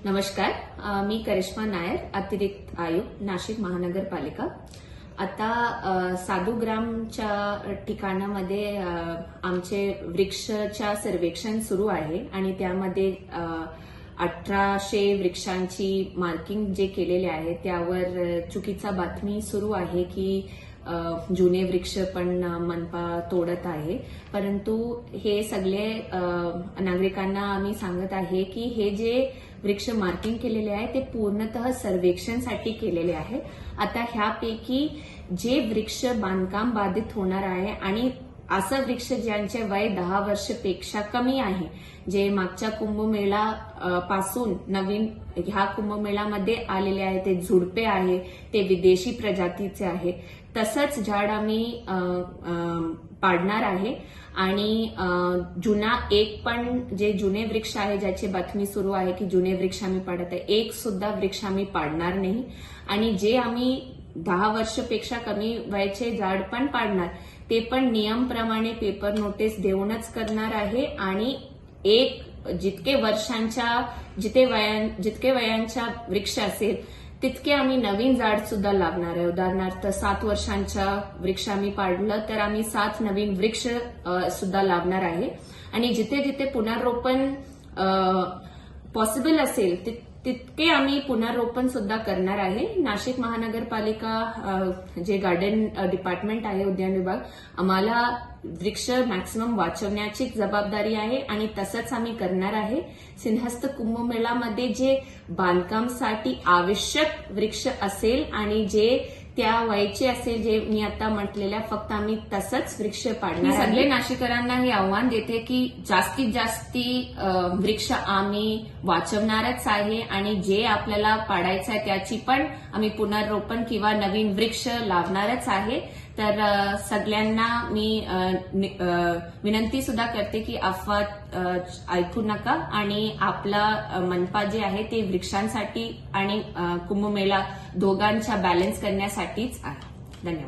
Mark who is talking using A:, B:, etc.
A: नमस्कार, मी करिश्मा नायर, अतिरिक्त आयुक्त, नाशिक महानगरपालिका। आता साधुग्रामच्या ठिकाणामध्ये आमचे वृक्षच्या सर्वेक्षण सुरू आहे आणि त्यामध्ये 1800 वृक्षांची मार्किंग जे केलेले आहे त्यावर चुकीचा बातमी सुरू आहे की जुने वृक्ष पण मनपा तोडत आहे। परंतु हे सगळे नागरिकांना आम्ही सांगत आहे की हे जे वृक्ष मार्किंग केलेले आहे ते पूर्णतः सर्वेक्षणसाठी केलेले आहे। आता ह्यापैकी जे वृक्ष बांधकाम बाधित होणार आहे आणि असं वृक्ष ज्यांचे वय 10 वर्षपेक्षा कमी आहे, जे मागच्या कुंभमेळा पासून नवीन ह्या कुंभमेळ्यामध्ये आलेले आहे, ते झुडपे आहे, ते विदेशी प्रजातीचे आहे, तसंच झाड आम्ही पाडणार आहे। आणि जुना एक पण जे जुने वृक्ष आहे ज्याची बातमी सुरू आहे की जुने वृक्ष आम्ही पाडत आहे, एक सुद्धा वृक्ष आम्ही पाडणार नाही। आणि जे आम्ही 10 वर्षपेक्षा कमी वयाचे झाड पण पाडणार ते पण नियमप्रमाणे पेपर नोटीस देऊनच करणार आहे। आणि जितके वयांच्या वृक्ष असेल तितके आम्ही नवीन झाड सुद्धा लावणार आहे। उदाहरणार्थ 7 वर्षांच्या वृक्ष आम्ही पाडलं तर आम्ही 7 नवीन वृक्ष सुद्धा लावणार आहे। आणि जिथे जिथे पुनर्रोपण पॉसिबल असेल तितके आम्ही पुनर्रोपण सुद्धा करणार आहे। नाशिक महानगरपालिका जे गार्डन डिपार्टमेंट आहे, उद्यान विभाग, आम्हाला वृक्ष मॅक्सिमम वाचवण्याची जबाबदारी आहे आणि तसंच आम्ही करणार आहे। सिंहस्थ कुंभमेळ्यामध्ये जे बांधकामासाठी आवश्यक वृक्ष असेल आणि जे त्या वयाचे असेल, जे मी आता म्हटलेल्या, फक्त आम्ही तसंच वृक्ष पाडणार आहे। सगळे नाशिकरांना हे आव्हान देते की जास्तीत जास्ती वृक्ष आम्ही वाचवणारच आहे आणि जे आपल्याला पाडायचं आहे त्याची पण आम्ही पुनर्रोपण किंवा नवीन वृक्ष लावणारच आहे। तर सगळ्यांना मी विनंती सुद्धा करते की अफवा ऐकू नका आणि आपला मनपा जे आहे ते वृक्षांसाठी आणि कुंभमेळा दोघांच्या बॅलन्स करण्यासाठीच आहे। धन्यवाद।